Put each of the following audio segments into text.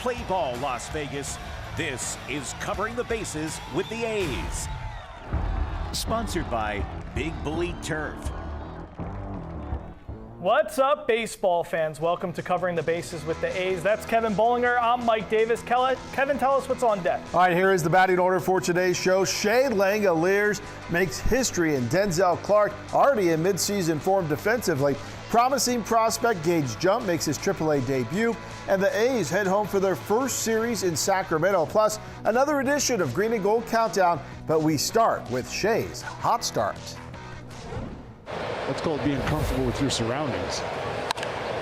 Play ball, Las Vegas. This is Covering the Bases with the A's. Sponsored by Big Bully Turf. What's up, baseball fans? Welcome to Covering the Bases with the A's. That's Kevin Bollinger. I'm Mike Davis. Kevin, tell us what's on deck. All right, here is the batting order for today's show. Shea Langeliers makes history, and Denzel Clark, already in midseason form defensively. Promising prospect Gage Jump makes his AAA debut, and the A's head home for their first series in Sacramento. Plus, another edition of Green and Gold Countdown, but we start with Shea's hot start. That's called being comfortable with your surroundings.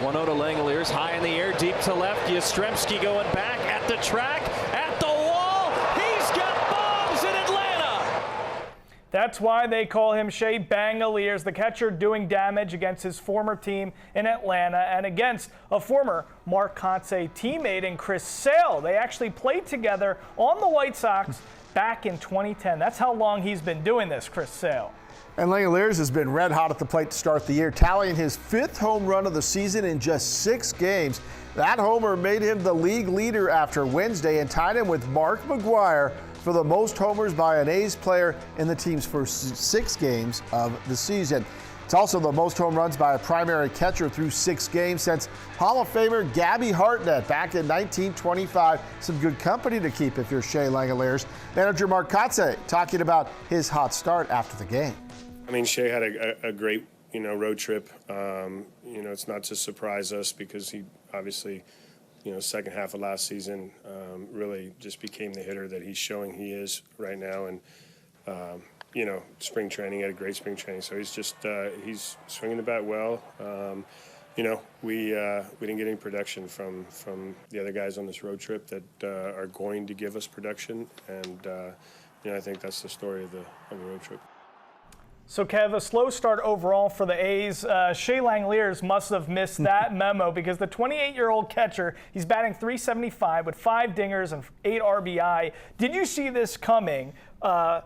1-0 to Langeliers, high in the air, deep to left. Yastrzemski going back at the track, at the wall. He's got bombs in Atlanta. That's why they call him Shea Langeliers, the catcher doing damage against his former team in Atlanta and against a former Mark Kotsay teammate in Chris Sale. They actually played together on the White Sox back in 2010. That's how long he's been doing this, Chris Sale. And Langeliers has been red hot at the plate to start the year, tallying his 5th home run of the season in just 6 games. That homer made him the league leader after Wednesday and tied him with Mark McGwire for the most homers by an A's player in the team's first 6 games of the season. It's also the most home runs by a primary catcher through 6 games since Hall of Famer Gabby Hartnett back in 1925. Some good company to keep if you're Shea Langeliers. Manager Mark Kotsay talking about his hot start after the game. I mean, Shea had a great, road trip. It's not to surprise us because he obviously, second half of last season really just became the hitter that he's showing he is right now. And, spring training, had a great spring training. So he's just, he's swinging the bat well. We didn't get any production from the other guys on this road trip that are going to give us production. And, I think that's the story of the road trip. So, Kev, a slow start overall for the A's. Shea Langeliers must have missed that memo because the 28-year-old catcher, he's batting .375 with 5 dingers and 8 RBI. Did you see this coming?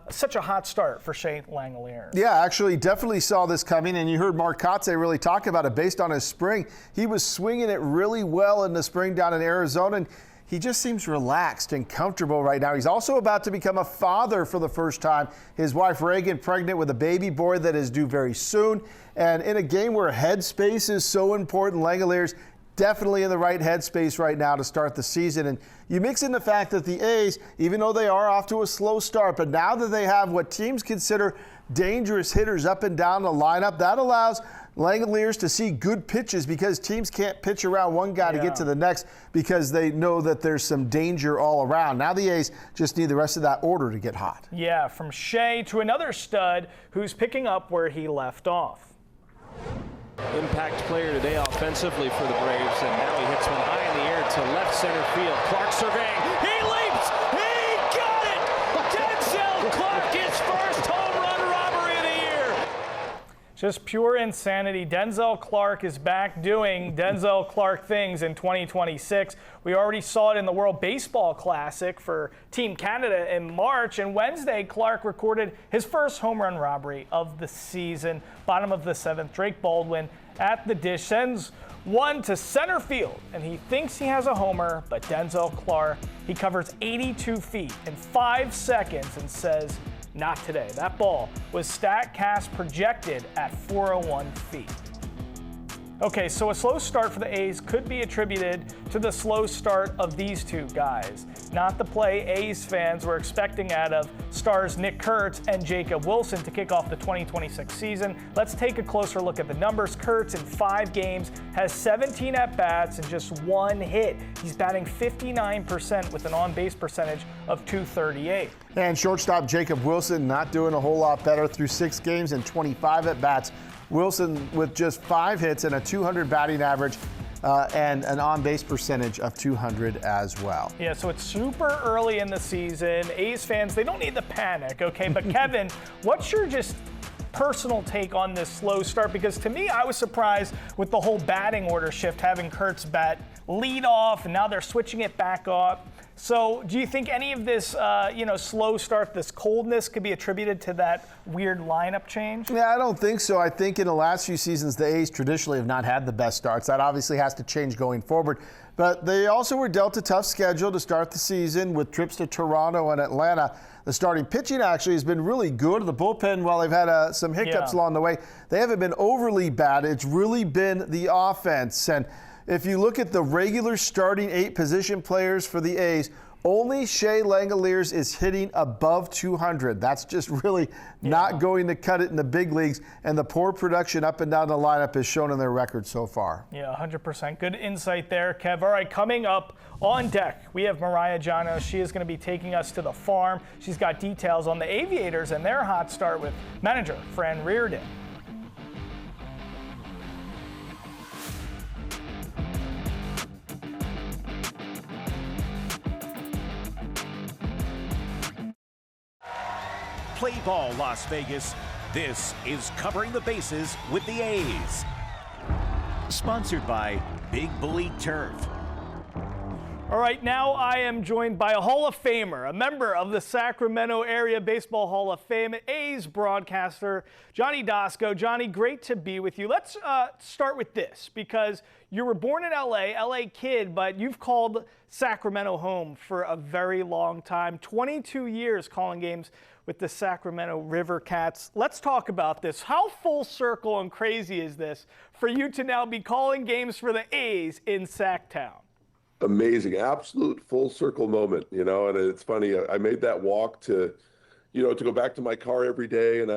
Such a hot start for Shea Langeliers. Yeah, actually definitely saw this coming, and you heard Mark Kotsay really talk about it based on his spring. He was swinging it really well in the spring down in Arizona, and he just seems relaxed and comfortable right now. He's also about to become a father for the first time. His wife Reagan pregnant with a baby boy that is due very soon. And in a game where headspace is so important, Langeliers definitely in the right headspace right now to start the season. And you mix in the fact that the A's, even though they are off to a slow start, but now that they have what teams consider dangerous hitters up and down the lineup, that allows Langeliers to see good pitches because teams can't pitch around one guy to get to the next because they know that there's some danger all around. Now the A's just need the rest of that order to get hot. Yeah, from Shea to another stud who's picking up where he left off. Impact player today offensively for the Braves, and now he hits one high in the air to left center field. Clark surveying. He leaps! He got it! Denzel Clark, his first home run robbery of the year! Just pure insanity. Denzel Clark is back doing Denzel Clark things in 2026. We already saw it in the World Baseball Classic for Team Canada in March, and Wednesday Clark recorded his first home run robbery of the season. Bottom of the 7th, Drake Baldwin at the dish sends one to center field, and he thinks he has a homer, but Denzel Clark, he covers 82 feet in 5 seconds and says, "Not today." That ball was StatCast projected at 401 feet. Okay, so a slow start for the A's could be attributed to the slow start of these two guys. Not the play A's fans were expecting out of stars Nick Kurtz and Jacob Wilson to kick off the 2026 season. Let's take a closer look at the numbers. Kurtz in 5 games has 17 at-bats and just 1 hit. He's batting 59% with an on-base percentage of .238. And shortstop Jacob Wilson not doing a whole lot better through 6 games and 25 at-bats. Wilson with just 5 hits and a .200 batting average and an on-base percentage of .200 as well. Yeah, so it's super early in the season. A's fans, they don't need to panic, okay? But Kevin, what's your just personal take on this slow start? Because to me, I was surprised with the whole batting order shift, having Kurtz bat lead off, and now they're switching it back up So do you think any of this, slow start, this coldness could be attributed to that weird lineup change? Yeah, I don't think so. I think in the last few seasons, the A's traditionally have not had the best starts. That obviously has to change going forward. But they also were dealt a tough schedule to start the season with trips to Toronto and Atlanta. The starting pitching actually has been really good. The bullpen, while they've had some hiccups along the way, they haven't been overly bad. It's really been the offense. And if you look at the regular starting 8 position players for the A's, only Shea Langeliers is hitting above 200. That's just really not going to cut it in the big leagues. And the poor production up and down the lineup is shown in their record so far. Yeah, 100%. Good insight there, Kev. All right, coming up on deck, we have Mariah Janos. She is going to be taking us to the farm. She's got details on the Aviators and their hot start with manager Fran Riordan. Play ball, Las Vegas. This is Covering the Bases with the A's. Sponsored by Big Bully Turf. All right, now I am joined by a Hall of Famer, a member of the Sacramento Area Baseball Hall of Fame, A's broadcaster, Johnny Dasco. Johnny, great to be with you. Let's start with this, because you were born in LA kid, but you've called Sacramento home for a very long time, 22 years calling games with the Sacramento River Cats. Let's talk about this. How full circle and crazy is this for you to now be calling games for the A's in Sacktown? Amazing, absolute full circle moment, and it's funny. I made that walk to go back to my car every day, and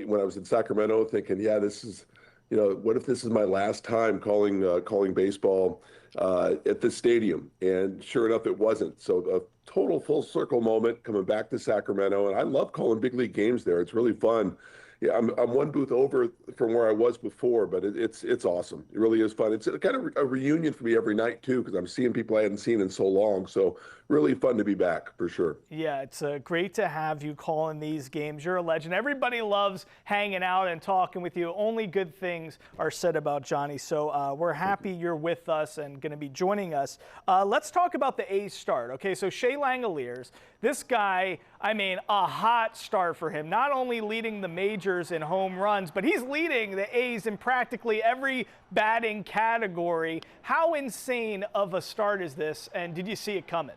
when I was in Sacramento, thinking, this is, what if this is my last time calling baseball at the stadium? And sure enough, it wasn't. So a total full circle moment coming back to Sacramento, and I love calling big league games there. It's really fun. Yeah, I'm one booth over from where I was before, but it's awesome. It really is fun. It's kind of a reunion for me every night too, because I'm seeing people I hadn't seen in so long. So really fun to be back for sure. Yeah, it's great to have you calling these games. You're a legend. Everybody loves hanging out and talking with you. Only good things are said about Johnny. So we're happy you're with us and going to be joining us. Let's talk about the A's start. Okay, so Shea Langeliers, this guy, a hot start for him. Not only leading the majors in home runs, but he's leading the A's in practically every batting category. How insane of a start is this, and did you see it coming?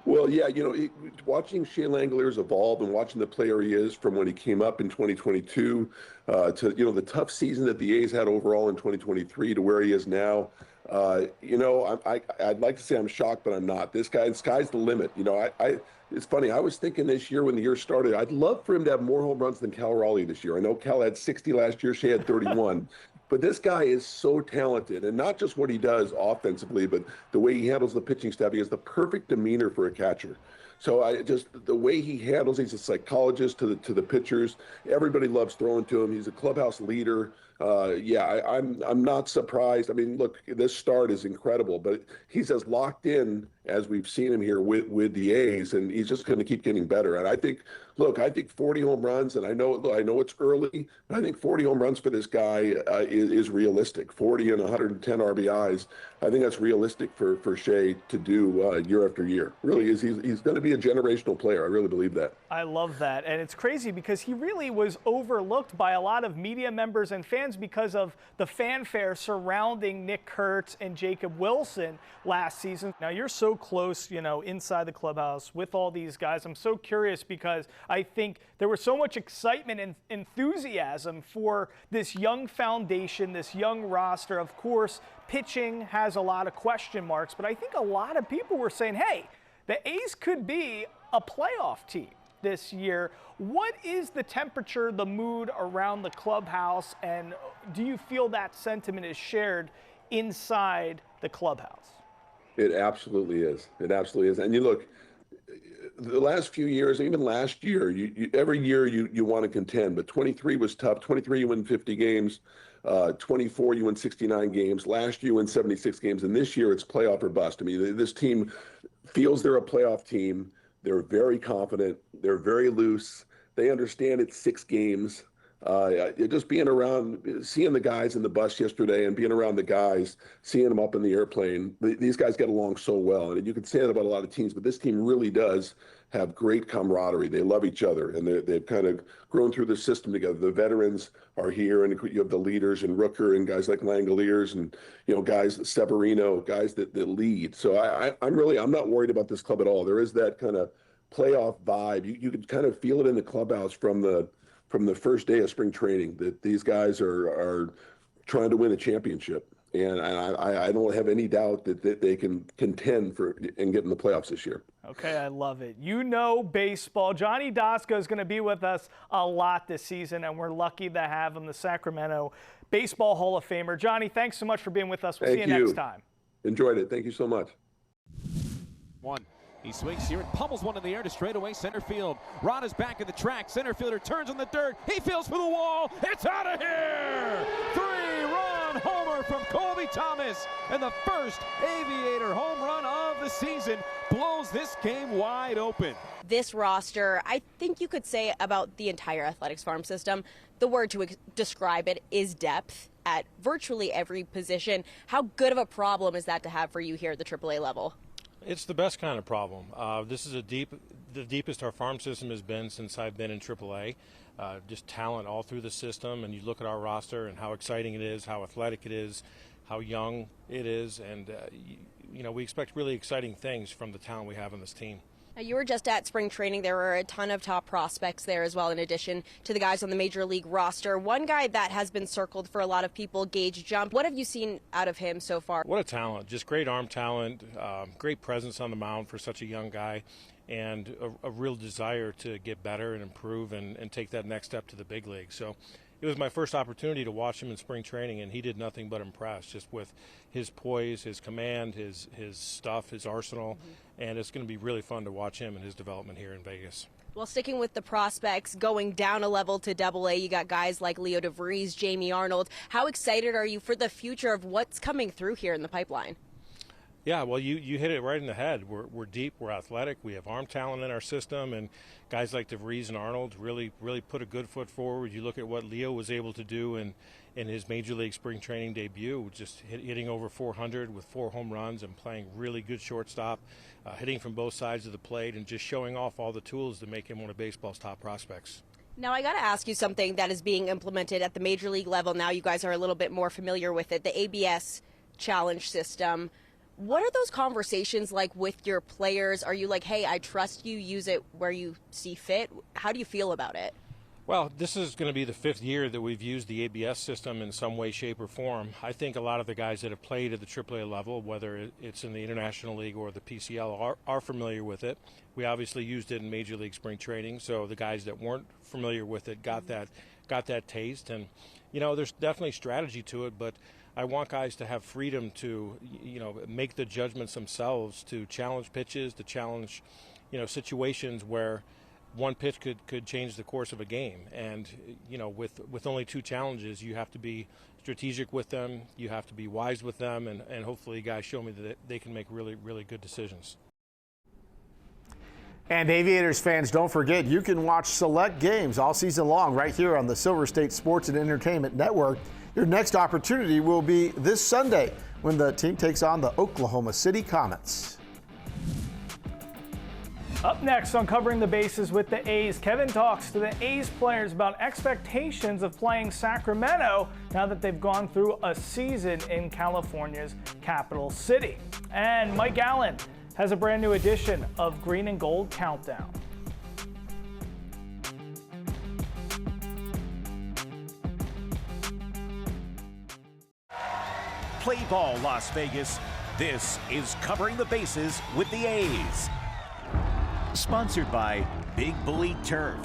Well, yeah, watching Shea Langeliers evolve and watching the player he is from when he came up in 2022 to, the tough season that the A's had overall in 2023 to where he is now. I'd like to say I'm shocked, but I'm not. The sky's the limit. It's funny. I was thinking this year when the year started, I'd love for him to have more home runs than Cal Raleigh this year. I know Cal had 60 last year. Shea had 31. But this guy is so talented, and not just what he does offensively, but the way he handles the pitching staff. He has the perfect demeanor for a catcher. So the way he handles, he's a psychologist to the pitchers. Everybody loves throwing to him. He's a clubhouse leader. I'm not surprised. Look, this start is incredible, but he's as locked in as we've seen him here with the A's, and he's just going to keep getting better. And I think 40 home runs, and I know it's early, but I think 40 home runs for this guy is realistic. 40 and 110 RBIs. I think that's realistic for Shea to do year after year. Really is. He's going to be a generational player. I really believe that. I love that. And it's crazy because he really was overlooked by a lot of media members and fans because of the fanfare surrounding Nick Kurtz and Jacob Wilson last season. Now, you're so close, inside the clubhouse with all these guys. I'm so curious because I think there was so much excitement and enthusiasm for this young foundation, this young roster. Of course, pitching has a lot of question marks, but I think a lot of people were saying, hey, the A's could be a playoff team this year. What is the temperature, the mood around the clubhouse, and do you feel that sentiment is shared inside the clubhouse? It absolutely is. It absolutely is. And you look, the last few years, even last year, every year you want to contend, but 23 was tough. 23, you win 50 games. 24, you win 69 games. Last year, you win 76 games. And this year, it's playoff or bust. This team feels they're a playoff team. They're very confident. They're very loose. They understand it's 6 games. Just being around, seeing the guys in the bus yesterday and being around the guys, seeing them up in the airplane, these guys get along so well. And you can say that about a lot of teams, but this team really does have great camaraderie. They love each other, and they've kind of grown through the system together. The veterans are here, and you have the leaders and Rooker and guys like Langeliers and, guys, Severino, guys that lead. So I'm not worried about this club at all. There is that kind of playoff vibe. You could kind of feel it in the clubhouse from the first day of spring training that these guys are trying to win a championship. And I don't have any doubt that they can contend for and get in the playoffs this year. Okay, I love it. Baseball. Johnny Doska is going to be with us a lot this season, and we're lucky to have him, the Sacramento Baseball Hall of Famer. Johnny, thanks so much for being with us. We'll see you next time. Enjoyed it. Thank you so much. One. He swings here and pummels one in the air to straightaway center field. Ron is back at the track. Center fielder turns on the dirt. He feels for the wall. It's out of here! 3-run homer from Colby Thomas. And the first Aviator home run of the season blows this game wide open. This roster, I think you could say about the entire athletics farm system, the word to describe it is depth at virtually every position. How good of a problem is that to have for you here at the AAA level? It's the best kind of problem. This is the deepest our farm system has been since I've been in AAA. Just talent all through the system, and you look at our roster and how exciting it is, how athletic it is, how young it is, and we expect really exciting things from the talent we have on this team. Now, you were just at spring training. There were a ton of top prospects there as well, in addition to the guys on the Major League roster. One guy that has been circled for a lot of people, Gage Jump. What have you seen out of him so far? What a talent. Just great arm talent, great presence on the mound for such a young guy, and a real desire to get better and improve and take that next step to the big league. So it was my first opportunity to watch him in spring training, and he did nothing but impress, just with his poise, his command, his stuff, his arsenal, and it's going to be really fun to watch him and his development here in Vegas. Well, sticking with the prospects, going down a level to Double-A, you got guys like Leo DeVries, Jamie Arnold. How excited are you for the future of what's coming through here in the pipeline? Yeah, well, you hit it right in the head. We're deep, we're athletic, we have arm talent in our system, and guys like DeVries and Arnold really put a good foot forward. You look at what Leo was able to do in his Major League spring training debut, just hitting over 400 with 4 home runs and playing really good shortstop, hitting from both sides of the plate, and just showing off all the tools to make him one of baseball's top prospects. Now, I got to ask you something that is being implemented at the Major League level. Now you guys are a little bit more familiar with it, the ABS challenge system. What are those conversations like with your players? Are you like, hey, I trust you, use it where you see fit? How do you feel about it? Well, this is going to be the 5th year that we've used the ABS system in some way, shape, or form. I think a lot of the guys that have played at the AAA level, whether it's in the International League or the PCL, are familiar with it. We obviously used it in Major League spring training, so the guys that weren't familiar with it got that taste. And, there's definitely strategy to it, but I want guys to have freedom to, make the judgments themselves, to challenge pitches, to challenge, situations where one pitch could change the course of a game. And, with only 2 challenges, you have to be strategic with them, you have to be wise with them, and hopefully guys show me that they can make really, really good decisions. And Aviators fans, don't forget, you can watch select games all season long right here on the Silver State Sports and Entertainment Network. Your next opportunity will be this Sunday when the team takes on the Oklahoma City Comets. Up next on Covering the Bases with the A's, Kevin talks to the A's players about expectations of playing Sacramento now that they've gone through a season in California's capital city. And Mike Allen has a brand new edition of Green and Gold Countdown. Play ball, Las Vegas. This is Covering the Bases with the A's. Sponsored by Big Bully Turf.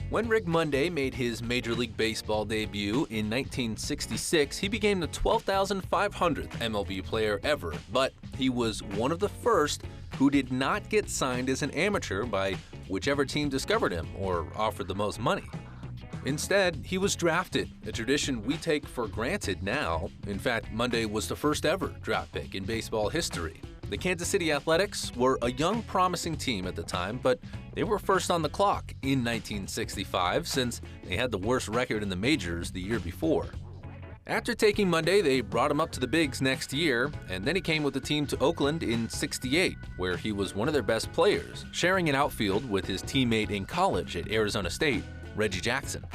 When Rick Monday made his Major League Baseball debut in 1966, he became the 12,500th MLB player ever, but he was one of the first who did not get signed as an amateur by whichever team discovered him or offered the most money. Instead, he was drafted, a tradition we take for granted now. In fact, Monday was the first ever draft pick in baseball history. The Kansas City Athletics were a young, promising team at the time, but they were first on the clock in 1965 since they had the worst record in the majors the year before. After taking Monday, they brought him up to the bigs next year, and then he came with the team to Oakland in '68, where he was one of their best players, sharing an outfield with his teammate in college at Arizona State, Reggie Jackson.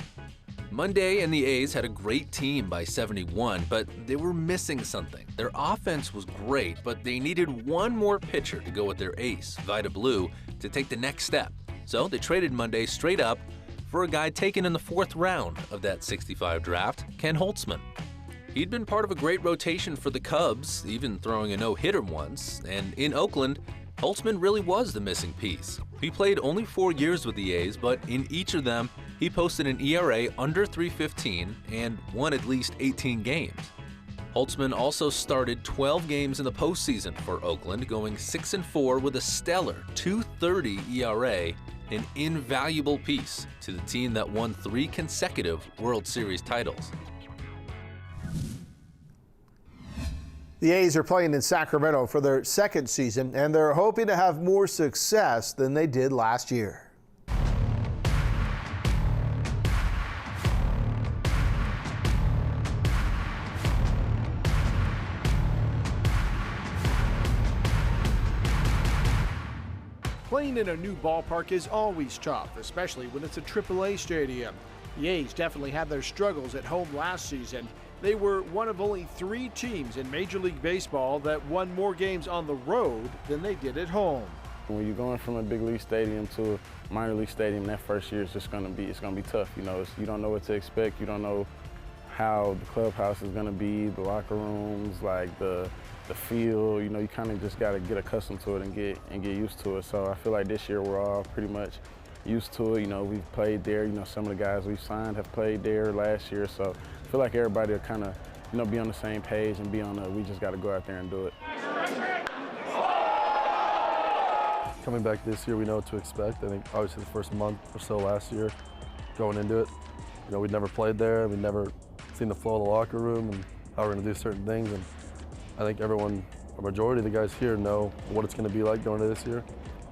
Monday and the A's had a great team by '71, but they were missing something. Their offense was great, but they needed one more pitcher to go with their ace, Vida Blue, to take the next step. So they traded Monday straight up for a guy taken in the 4th round of that '65 draft, Ken Holtzman. He'd been part of a great rotation for the Cubs, even throwing a no-hitter once, and in Oakland, Holtzman really was the missing piece. He played only 4 years with the A's, but in each of them, he posted an ERA under .315 and won at least 18 games. Holtzman also started 12 games in the postseason for Oakland, going 6-4 with a stellar .230 ERA, an invaluable piece to the team that won 3 consecutive World Series titles. The A's are playing in Sacramento for their 2nd season, and they're hoping to have more success than they did last year. Playing in a new ballpark is always tough, especially when it's a AAA stadium. The A's definitely had their struggles at home last season. They were one of only 3 teams in Major League Baseball that won more games on the road than they did at home. When you're going from a big league stadium to a minor league stadium, that first year is just going to be tough. You know, you don't know what to expect. You don't know how the clubhouse is going to be, the locker rooms, like the field. You know, you kind of just got to get accustomed to it and get used to it. So I feel like this year we're all pretty much used to it. You know, we've played there. You know, some of the guys we've signed have played there last year. So I feel like everybody will kind of, you know, be on the same page and be on we just got to go out there and do it. Coming back this year, we know what to expect. I think obviously the first month or so last year, going into it, you know, we'd never played there. We'd never seen the flow of the locker room and how we're going to do certain things. And I think everyone, a majority of the guys here know what it's going to be like going into this year.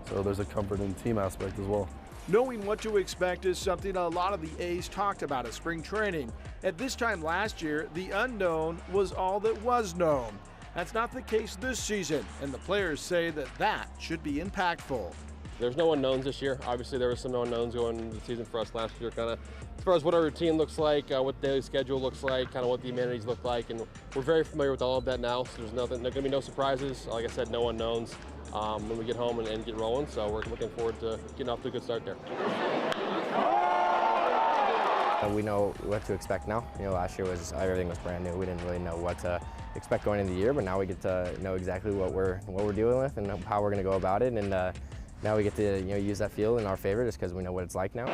So there's a comfort in the team aspect as well. Knowing what to expect is something a lot of the A's talked about at spring training. At this time last year, the unknown was all that was known. That's not the case this season, and the players say that should be impactful. There's no unknowns this year. Obviously, there were some unknowns going into the season for us last year, kind of as far as what our routine looks like, what the daily schedule looks like, kind of what the amenities look like, and we're very familiar with all of that now, so there's going to be no surprises. Like I said, no unknowns when we get home and get rolling, so we're looking forward to getting off to a good start there. We know what to expect now. You know, last year everything was brand new. We didn't really know what to expect going into the year, but now we get to know exactly what we're dealing with and how we're going to go about it. And now we get to use that field in our favor just because we know what it's like now.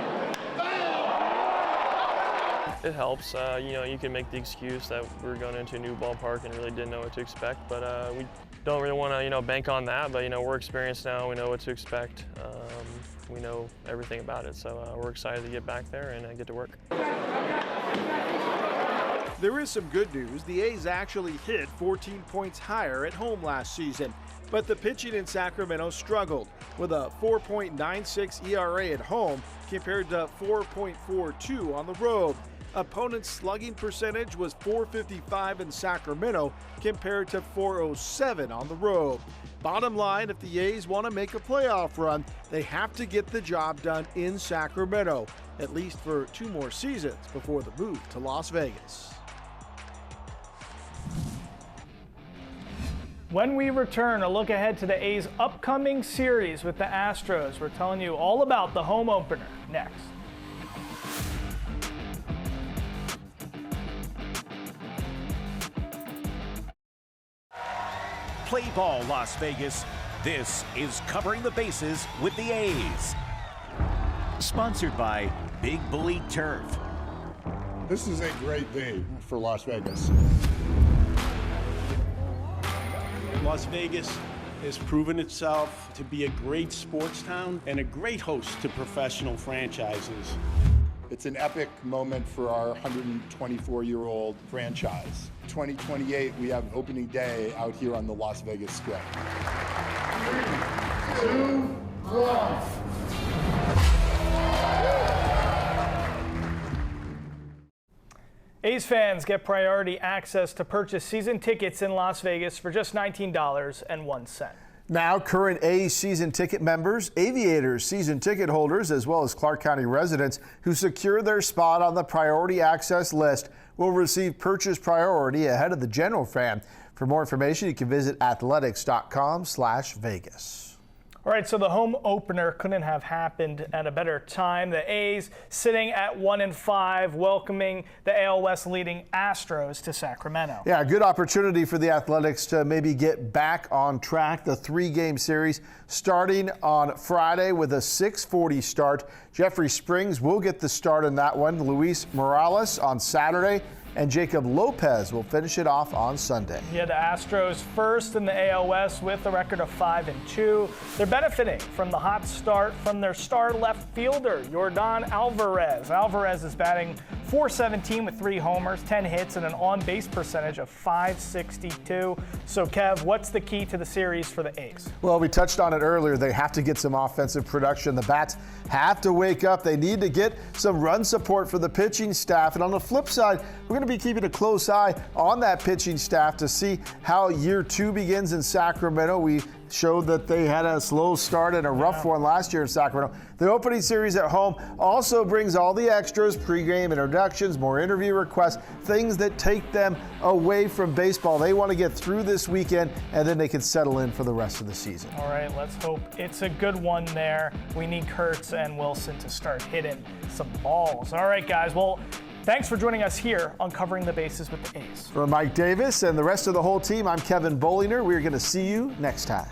It helps. You can make the excuse that we're going into a new ballpark and really didn't know what to expect, but we don't really want to bank on that. But we're experienced now. We know what to expect. We know everything about it, so we're excited to get back there and get to work. There is some good news. The A's actually hit 14 points higher at home last season, but the pitching in Sacramento struggled with a 4.96 ERA at home compared to 4.42 on the road. Opponents' slugging percentage was .455 in Sacramento compared to .407 on the road. Bottom line, if the A's want to make a playoff run, they have to get the job done in Sacramento, at least for 2 more seasons before the move to Las Vegas. When we return, a look ahead to the A's upcoming series with the Astros. We're telling you all about the home opener next. Play ball, Las Vegas. This is Covering the Bases with the A's. Sponsored by Big Bully Turf. This is a great day for Las Vegas. Las Vegas has proven itself to be a great sports town and a great host to professional franchises. It's an epic moment for our 124-year-old franchise. 2028, we have opening day out here on the Las Vegas Strip. 3, 2, 1. A's fans get priority access to purchase season tickets in Las Vegas for just $19.01. Now, current A's season ticket members, Aviators season ticket holders, as well as Clark County residents who secure their spot on the priority access list will receive purchase priority ahead of the general fan. For more information, you can visit athletics.com/Vegas. All right, so the home opener couldn't have happened at a better time. The A's sitting at 1-5, welcoming the AL West leading Astros to Sacramento. Yeah, a good opportunity for the Athletics to maybe get back on track. The 3-game series starting on Friday with a 6:40 start. Jeffrey Springs will get the start in that one. Luis Morales on Saturday, and Jacob Lopez will finish it off on Sunday. Yeah, the Astros first in the AL West with a record of 5-2. They're benefiting from the hot start from their star left fielder, Yordan Alvarez. Alvarez is batting .417 with 3 homers, 10 hits, and an on-base percentage of .562. So, Kev, what's the key to the series for the A's? Well, we touched on it earlier. They have to get some offensive production. The bats have to wake up. They need to get some run support for the pitching staff. And on the flip side, we're going to be keeping a close eye on that pitching staff to see how year 2 begins in Sacramento. We showed that they had a slow start and a rough one last year in Sacramento. The opening series at home also brings all the extras, pregame introductions, more interview requests, things that take them away from baseball. They want to get through this weekend, and then they can settle in for the rest of the season. All right, let's hope it's a good one there. We need Kurtz and Wilson to start hitting some balls. All right, guys. Well, thanks for joining us here on Covering the Bases with the A's. From Mike Davis and the rest of the whole team, I'm Kevin Bollinger. We're going to see you next time.